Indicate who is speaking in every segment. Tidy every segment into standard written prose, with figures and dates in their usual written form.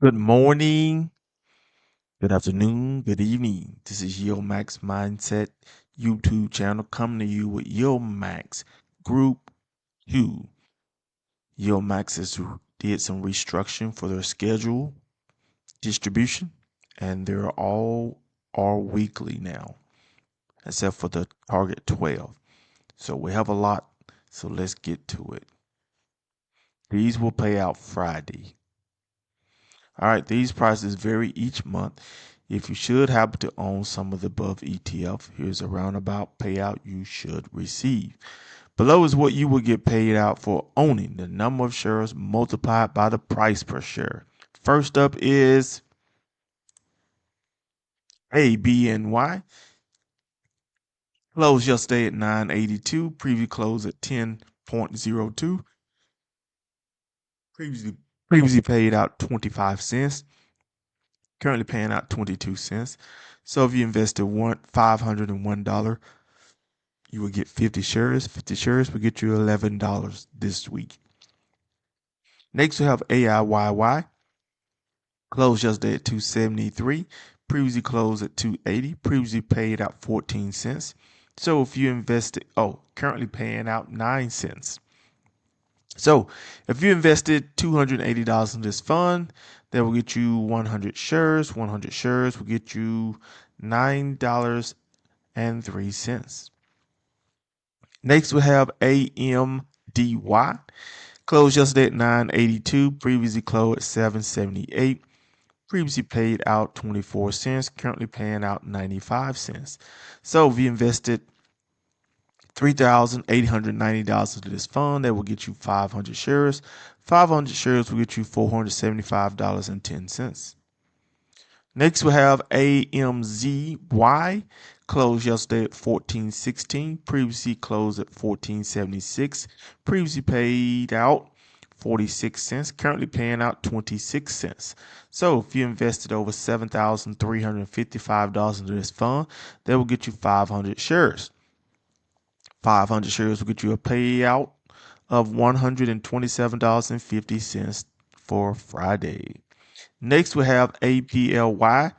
Speaker 1: Good morning, good afternoon, good evening. This is YieldMaxMindset YouTube channel coming to you with YieldMax Group 2. YieldMax did some restructuring for their schedule distribution, and they're all are weekly now, except for the target 12. So we have a lot, so let's get to it. These will pay out Friday. All right, these prices vary each month. If you should happen to own some of the above ETF, here's a roundabout payout you should receive. Below is what you will get paid out for owning the number of shares multiplied by the price per share. First up is ABNY. Closed yesterday at 9.82. Preview closed at 10.02. Previously paid out 25 cents. Currently paying out 22 cents. So if you invested $501, you will get 50 shares. 50 shares will get you $11 this week. Next, we have AIYY. Closed yesterday at 273. Previously closed at 280. Previously paid out 14 cents. So if you invested, currently paying out 9 cents. So if you invested $280 in this fund, that will get you 100 shares. 100 shares will get you $9.03. Next, we have AMDY. Closed yesterday at 9.82. Previously closed at 7.78. Previously paid out 24 cents. Currently paying out 95 cents. So if you invested $3,890 into this fund, that will get you 500 shares. 500 shares will get you $475.10. Next, we have AMZY. Closed yesterday at 14.16. Previously closed at 14.76. Previously paid out 46 cents. Currently paying out 26 cents. So if you invested over $7,355 into this fund, that will get you 500 shares. 500 shares will get you a payout of $127.50 for Friday. Next, we have APLY.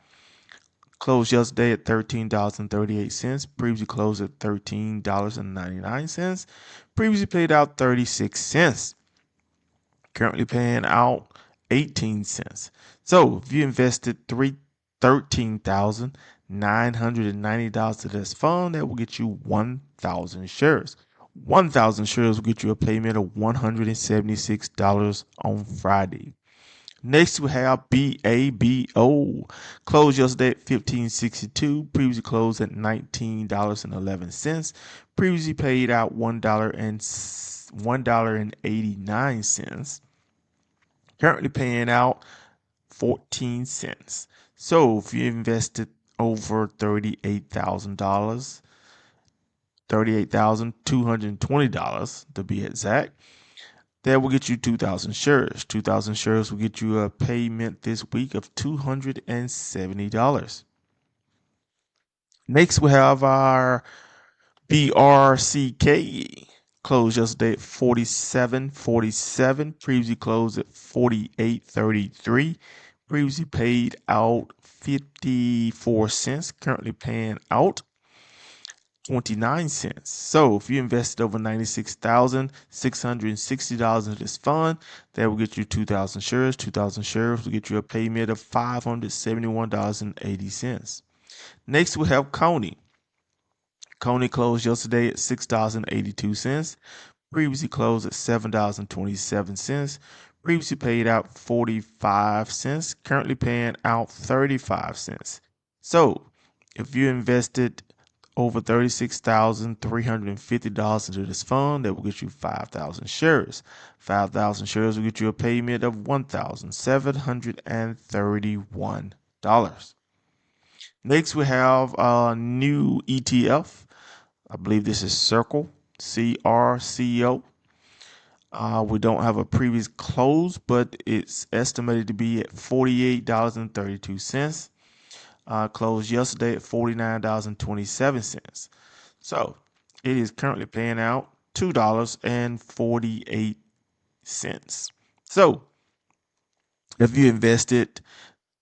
Speaker 1: Closed yesterday at $13.38. Previously closed at $13.99. Previously paid out 36 cents. Currently paying out 18 cents. So if you invested $13,990 to this fund, that will get you 1,000 shares. 1,000 shares will get you a payment of $176 on Friday. Next, we have BABO. Closed yesterday at $15.62. Previously closed at $19.11. Previously paid out $1.89. Currently paying out 14 cents. So if you invested over $38,000, $38,220 to be exact, that will get you 2,000 shares. 2,000 shares will get you a payment this week of $270. Next, we have our BRCK. Closed yesterday at 47.47. Previously closed at 48.33. Previously paid out 54 cents. Currently paying out 29 cents. So if you invested over $96,660 into this fund, that will get you 2,000 shares. 2,000 shares will get you a payment of $571.80. Next, we have Coney. Coney closed yesterday at $6.82. Previously closed at $7.27. Previously paid out 45 cents. Currently paying out 35 cents. So if you invested over $36,350 into this fund, that will get you 5,000 shares. 5,000 shares will get you a payment of $1,731. Next, we have a new ETF. I believe this is Circle, CRCO. We don't have a previous close, but it's estimated to be at $48.32. Closed yesterday at $49.27. So it is currently paying out $2.48. So If you invested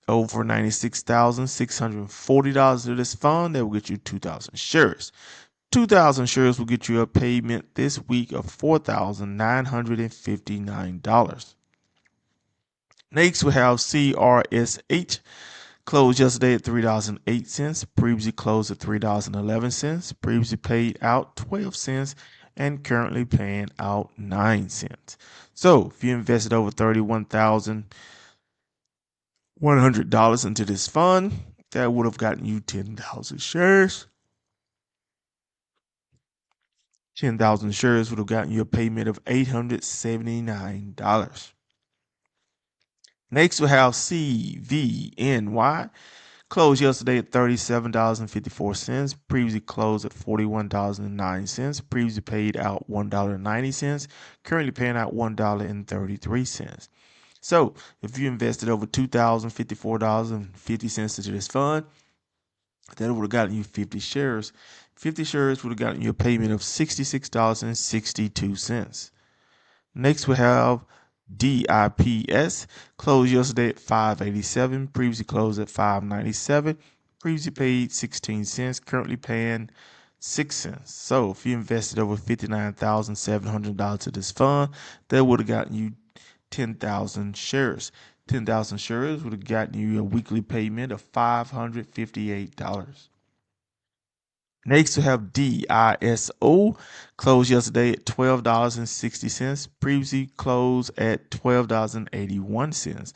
Speaker 1: over $96,640 to this fund, that will get you 2,000 shares. 2,000 shares will get you a payment this week of $4,959. Next, we have CRSH. Closed yesterday at $3.08. Previously closed at $3.11. Previously paid out 12 cents and currently paying out 9 cents. So if you invested over $31,100 into this fund, that would have gotten you 10,000 shares. 10,000 shares would have gotten you a payment of $879. Next, we have CVNY. Closed yesterday at $37.54. Previously closed at $41.09. Previously paid out $1.90. Currently paying out $1.33. So if you invested over $2,054.50 into this fund, that would have gotten you 50 shares. 50 shares would have gotten you a payment of $66.62. Next, we have DIPS. Closed yesterday at $5.87. Previously closed at $5.97. Previously paid 16 cents. Currently paying 6 cents. So if you invested over $59,700 to this fund, that would have gotten you 10,000 shares. 10,000 shares would have gotten you a weekly payment of $558. Next, we have DISO. Closed yesterday at $12.60. Previously closed at $12.81.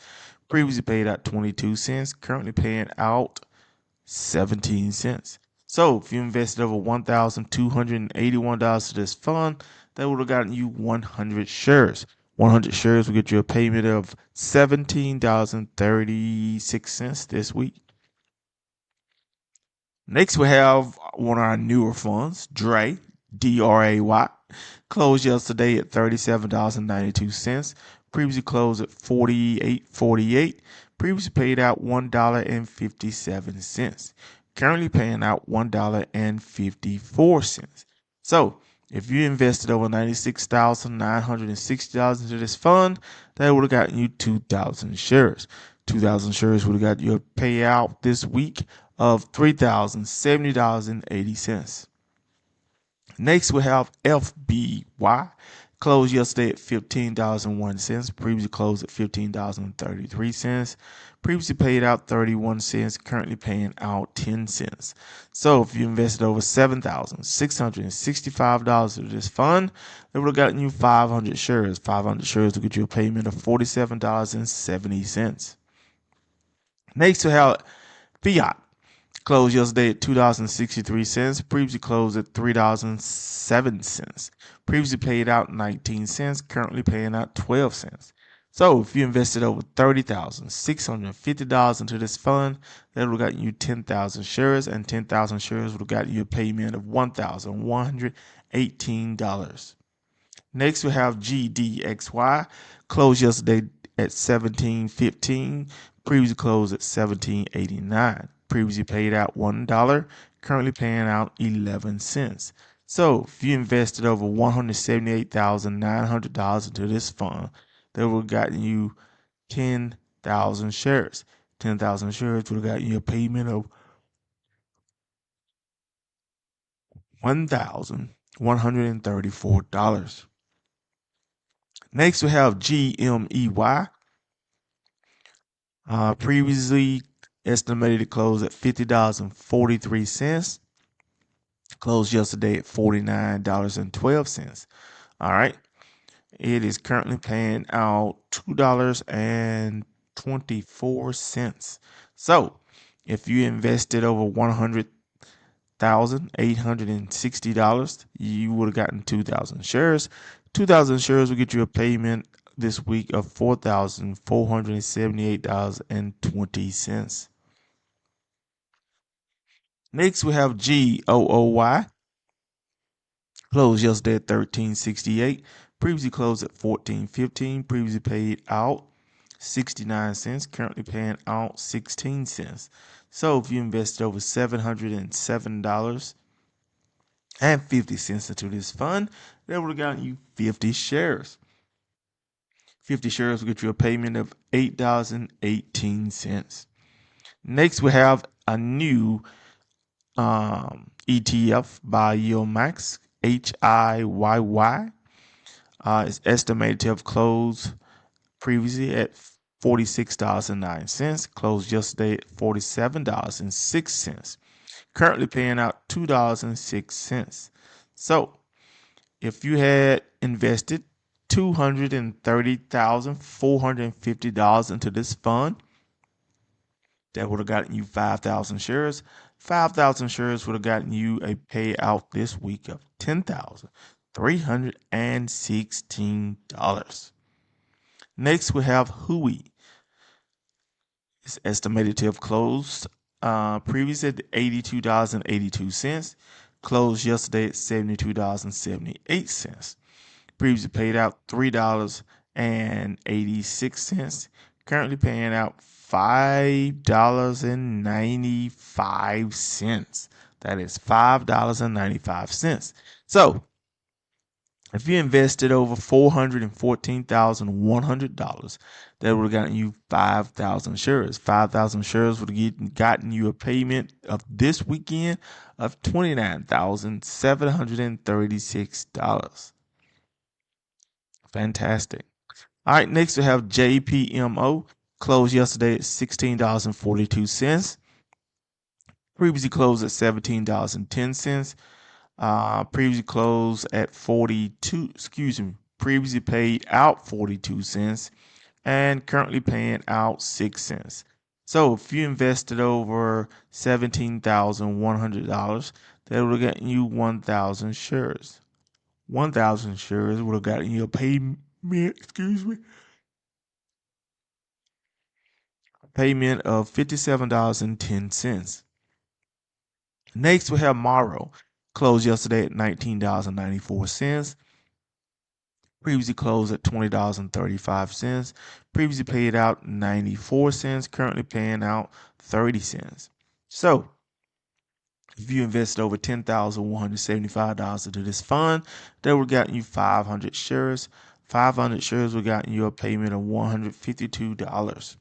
Speaker 1: Previously paid out 22 cents. Currently paying out 17 cents. So if you invested over $1,281 to this fund, that would have gotten you 100 shares. 100 shares will get you a payment of $17.36 this week. Next, we have one of our newer funds, DRAY. Closed yesterday at $37.92. Previously closed at $48.48. Previously paid out $1.57. Currently paying out $1.54. So if you invested over $96,960 into this fund, that would have gotten you 2,000 shares. 2,000 shares would have got you a payout this week of $3,070.80. Next, we have FBY. Closed yesterday at $15.01. Previously closed at $15.33. Previously paid out 31 cents. Currently paying out 10 cents. So if you invested over $7,665 into this fund, it would have gotten you 500 shares. 500 shares will get you a payment of $47.70. Next, we have Fiat. Closed yesterday at $2.63. Previously closed at $3.07. Previously paid out 19 cents. Currently paying out 12 cents. So if you invested over $30,650 into this fund, that would have gotten you 10,000 shares, and 10,000 shares would have gotten you a payment of $1,118. Next, we have GDXY. Closed yesterday at $17.15. Previously closed at $17.89. Previously paid out $1. Currently paying out 11 cents. So if you invested over $178,900 into this fund, that would have gotten you 10,000 shares. 10,000 shares would have gotten you a payment of $1,134. Next, we have GMEY. Previously estimated to close at $50.43. Closed yesterday at $49.12. All right. It is currently paying out $2.24. So if you invested over $100,860, you would have gotten 2,000 shares. 2,000 shares will get you a payment this week of $4,478.20. Next, we have GOOY. Closed yesterday at $13.68. Previously closed at $14.15. Previously paid out 69 cents. Currently paying out 16 cents. So if you invested over $707.50 into this fund, that would have gotten you 50 shares. 50 shares will get you a payment of $8.18. Next, we have a new ETF by YieldMax, HIYY. It's estimated to have closed previously at $46.09, closed yesterday at $47.06, currently paying out $2.06. So if you had invested $230,450 into this fund, that would have gotten you 5,000 shares. 5,000 shares would have gotten you a payout this week of $10,316. Next, we have Hui. It's estimated to have closed previously at $82.82, closed yesterday at $72.78. Previously paid out $3.86, currently paying out $5.95. That is $5.95. So if you invested over $414,100, that would have gotten you 5,000 shares. 5,000 shares would have gotten you a payment of this weekend of $29,736. Fantastic. All right, next we have JPMO. Closed yesterday at $16.42. Previously closed at $17.10. Previously closed at 42, previously paid out 42 cents and currently paying out 6 cents. So if you invested over $17,100, that would have gotten you 1,000 shares. 1,000 shares would have gotten you a payment, payment of $57.10. Next, we have Morrow. Closed yesterday at $19.94. Previously closed at $20.35. Previously paid out 94 cents. Currently paying out 30 cents. So, if you invested over $10,175 into this fund, that would have gotten you 500 shares. 500 shares would have gotten you a payment of $152.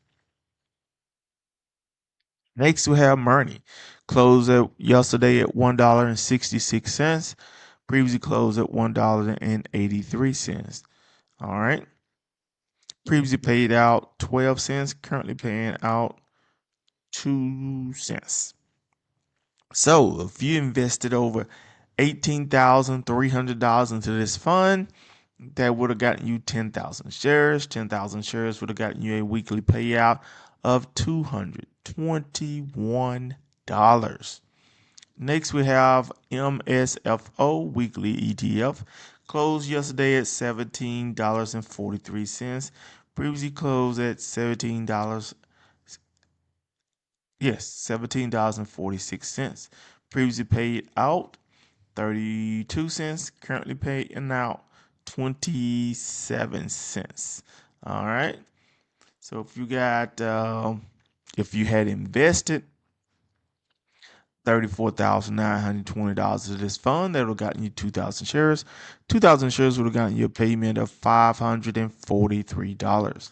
Speaker 1: Next, we have Murney. Closed yesterday at $1.66. Previously closed at $1.83. All right. Previously paid out 12 cents. Currently paying out 2 cents. So if you invested over $18,300 into this fund, that would have gotten you 10,000 shares. 10,000 shares would have gotten you a weekly payout of $221. Next, we have MSFO weekly ETF. Closed yesterday at $17.43. Previously closed at $17.46. Previously paid out 32 cents. Currently paying out 27 cents. All right. So if you had invested $34,920 to this fund, that would have gotten you 2,000 shares. 2,000 shares would have gotten you a payment of $543.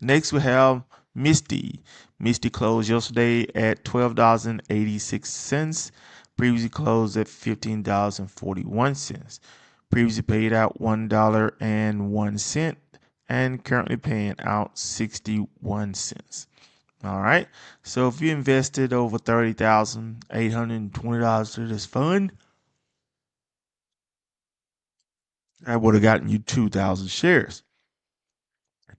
Speaker 1: Next, we have Misty. Misty closed yesterday at $12.86. Previously closed at $15.41. Previously paid out $1.01 and currently paying out 61 cents. All right. So if you invested over $30,820 to this fund, that would have gotten you 2,000 shares.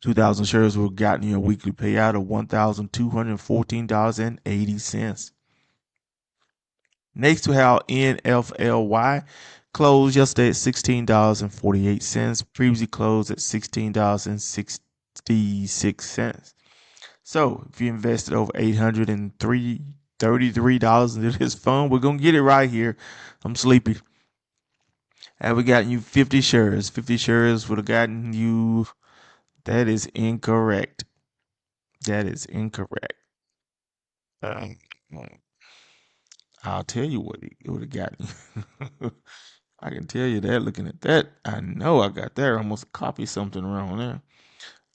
Speaker 1: 2,000 shares would have gotten you a weekly payout of $1,214.80. Next, we have NFLY. Closed yesterday at $16.48. Previously closed at $16.66. So if you invested over $833 into this fund, we're going to get it right here. I'm sleepy. Have we gotten you 50 shares? 50 shares would have gotten you. That is incorrect. That is incorrect. Um, I'll tell you what it would have gotten you. I can tell you that looking at that. I know I got there. I almost copied something wrong there.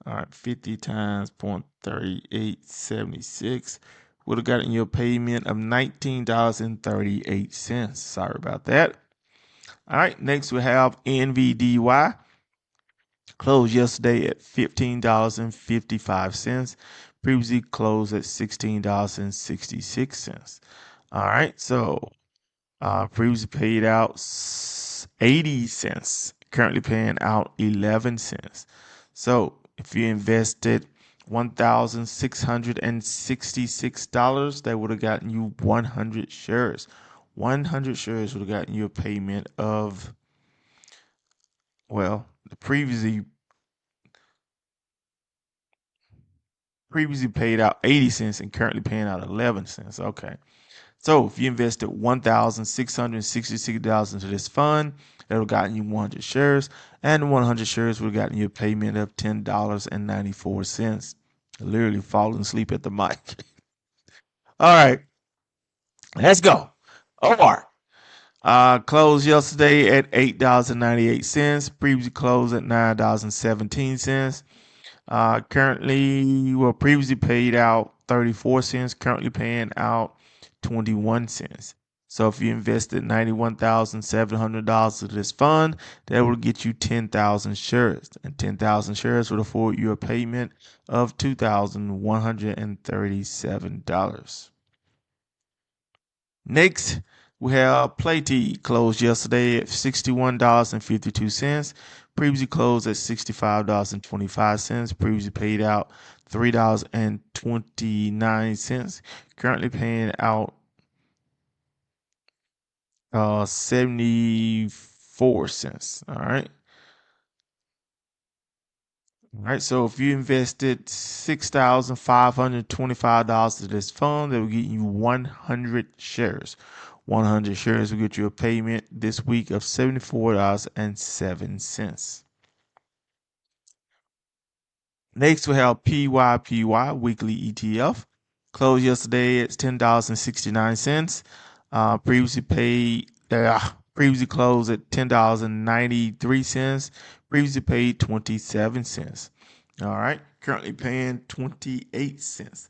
Speaker 1: All right, 50 times 0.3876 would have gotten you a payment of $19.38. Sorry about that. All right, next we have NVDY. Closed yesterday at $15.55. Previously closed at $16.66. All right, so previously paid out 80 cents. Currently paying out 11 cents. So if you invested $1,666, that would have gotten you 100 shares. 100 shares would have gotten you a payment of, well, the previously paid out 80 cents and currently paying out 11 cents. Okay. So if you invested $1,666 into this fund, that would have gotten you 100 shares, and 100 shares would have gotten you a payment of $10.94. Literally falling asleep at the mic. All right, let's go. Omar. Closed yesterday at $8.98. Previously closed at $9.17. Previously paid out 34 cents, currently paying out 21 cents. So if you invested $91,700 into this fund, that will get you 10,000 shares. And 10,000 shares would afford you a payment of $2,137. Next, we have Platy, closed yesterday at $61.52. Previously closed at $65.25. Previously paid out $3.29. Currently paying out 74 cents. All right. All right. So if you invested $6,525 to this fund, that will get you 100 shares. 100 shares will get you a payment this week of $74.07. Next, we have PYPY weekly ETF. Closed yesterday at $10.69. Previously closed at $10.93. Previously paid 27 cents. All right, currently paying 28 cents.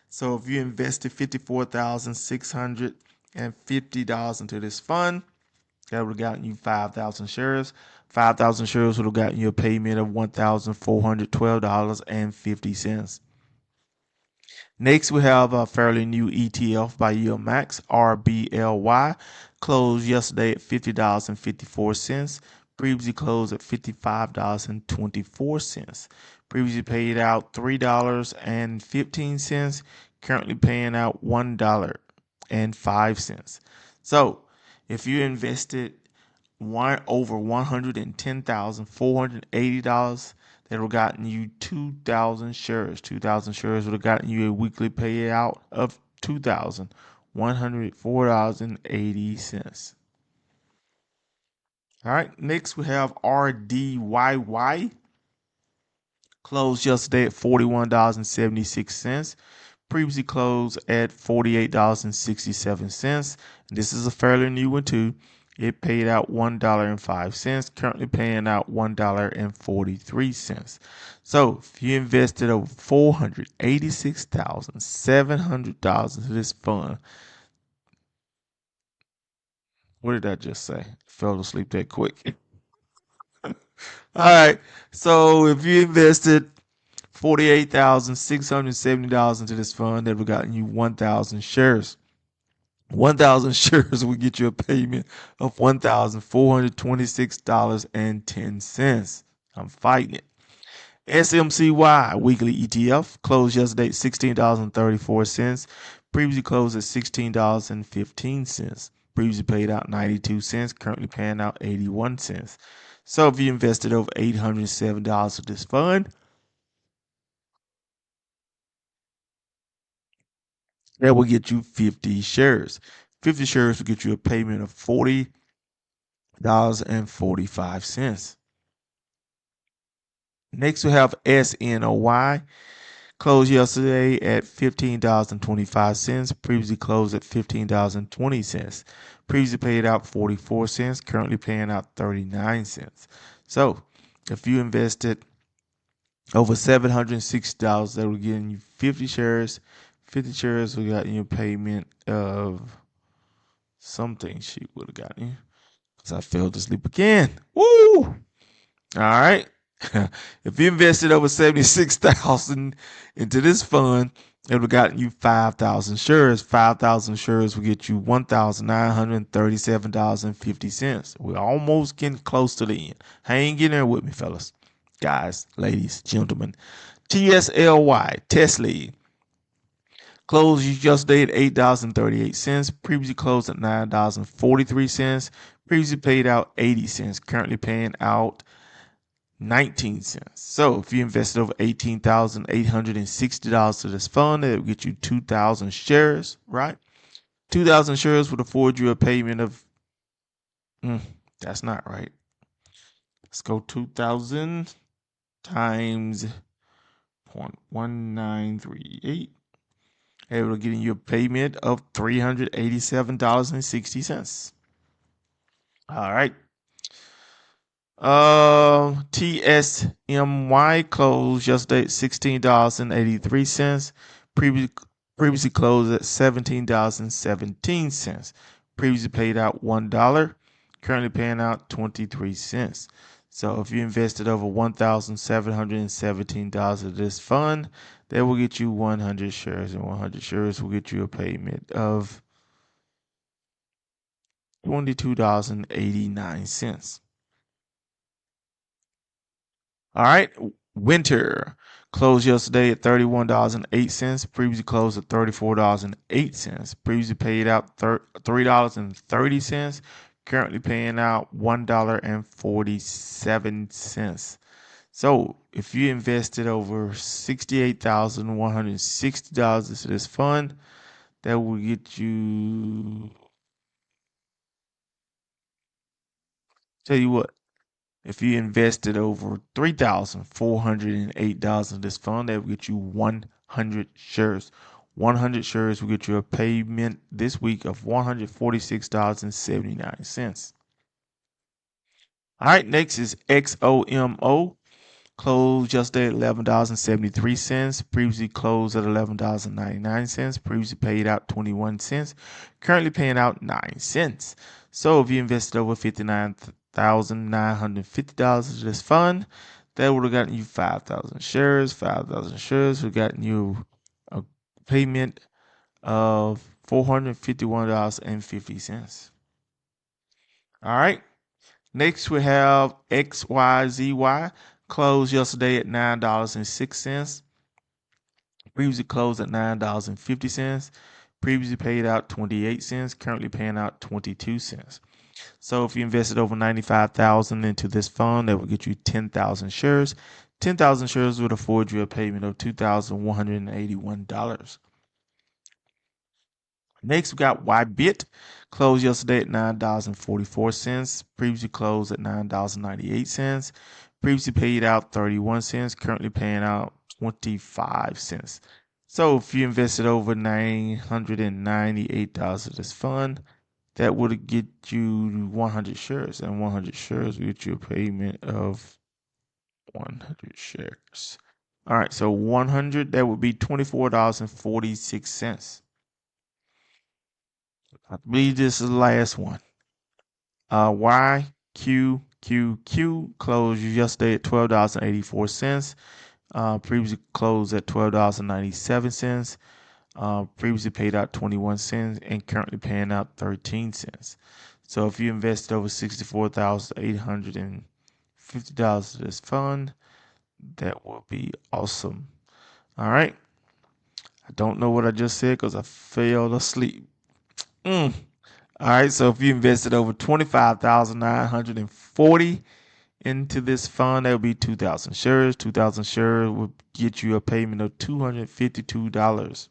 Speaker 1: So if you invested $54,650 into this fund, that would have gotten you 5,000 shares. 5,000 shares would have gotten you a payment of $1,412.50. Next, we have a fairly new ETF by YieldMax, RBLY. Closed yesterday at $50.54. Previously closed at $55.24. Previously paid out $3.15. Currently paying out $1.05. So if you invested over $110,480, that would have gotten you 2,000 shares. 2,000 shares would have gotten you a weekly payout of $2,104.80. All right, next we have RDYY. Closed yesterday at $41.76. Previously closed at $48.67. This is a fairly new one too. It paid out $1.05, currently paying out $1.43. So if you invested over $486,700 into this fund, what did I just say? Fell asleep that quick. All right. So if you invested $48,670 into this fund, that would have gotten you 1,000 shares. 1,000 shares will get you a payment of $1,426.10. I'm fighting it. SMCY weekly ETF closed yesterday at $16.34. Previously closed at $16.15. Previously paid out 92 cents. Currently paying out 81 cents. So if you invested over $807 of this fund, that will get you 50 shares. 50 shares will get you a payment of $40.45. Next, we have SNOY. Closed yesterday at $15.25. Previously closed at $15.20. Previously paid out 44 cents. Currently paying out 39 cents. So if you invested over $760. That will get you 50 shares. 50 shares will got you a payment of something she would have gotten you. Because I fell to sleep again. Woo! All right. If you invested over 76,000 into this fund, it would have gotten you 5,000 shares. 5,000 shares will get you $1,937.50. We're almost getting close to the end. Hang in there with me, fellas, guys, ladies, gentlemen. TSLY, Tesla, closed yesterday at $8.38. Previously closed at $9.43. Previously paid out 80 cents. Currently paying out 19 cents. So if you invested over $18,860 to this fund, it will get you 2,000 shares, right? 2,000 shares would afford you a payment of, that's not right. Let's go 2,000 times 0.1938. It will get you a payment of $387.60. All right. TSMY closed yesterday at $16.83. Previously closed at $17.17. Previously paid out $1. Currently paying out 23 cents. So if you invested over $1,717 of this fund, that will get you 100 shares, and 100 shares will get you a payment of $22.89. All right. Winter closed yesterday at $31.08. Previously closed at $34.08. Previously paid out $3.30. Currently paying out $1.47. So if you invested over $68,160 into this fund, that will get you. Tell you what, if you invested over $3,408 in this fund, that will get you 100 shares. 100 shares will get you a payment this week of $146.79. All right, next is XOMO. Closed yesterday at $11.73. Previously closed at $11.99. Previously paid out 21 cents. Currently paying out 9 cents. So if you invested over $59,950 into this fund, that would have gotten you 5,000 shares. 5,000 shares would have gotten you a payment of $451.50. All right. Next, we have XYZY. Closed yesterday at $9.06. Previously closed at $9.50. Previously paid out 28 cents. Currently paying out 22 cents. So if you invested over 95,000 into this fund, that will get you 10,000 shares. 10,000 shares would afford you a payment of $2,181. Next, we got YBIT. Closed yesterday at $9.44. Previously closed at $9.98. Previously paid out 31 cents. Currently paying out 25 cents. So if you invested over $998 in this fund, that would get you 100 shares. And 100 shares will get you a payment of 100 shares. All right, so 100, that would be $24.46. I believe this is the last one. YQQQ closed yesterday at $12.84. Previously closed at $12.97. Previously paid out 21 cents and currently paying out 13 cents. So if you invested over $64,850 in this fund, that will be awesome. All right. I don't know what I just said because I fell asleep. All right, so if you invested over 25,940 into this fund, that would be 2,000 shares. 2,000 shares would get you a payment of $252.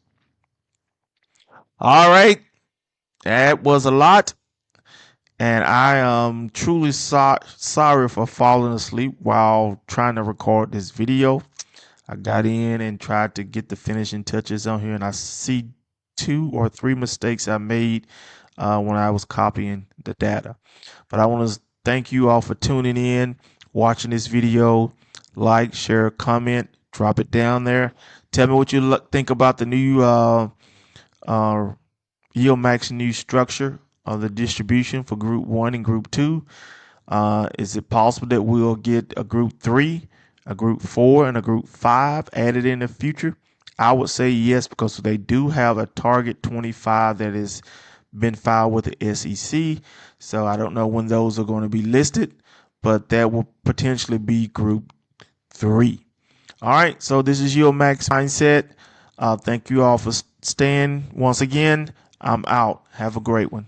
Speaker 1: All right, that was a lot, and I am truly sorry for falling asleep while trying to record this video. I got in and tried to get the finishing touches on here, and I see 2 or 3 mistakes I made when I was copying the data. But I want to thank you all for tuning in, watching this video. like, share, comment, drop it down there. Tell me what you think about the new YieldMax new structure of the distribution for Group 1 and Group 2. Is it possible that we'll get a Group 3, a Group 4, and a Group 5 added in the future? I would say yes, because they do have a Target 25 that has been filed with the SEC. So I don't know when those are going to be listed, but that will potentially be Group 3. All right, so this is YieldMax Mindset. Thank you all for staying. Once again, I'm out. Have a great one.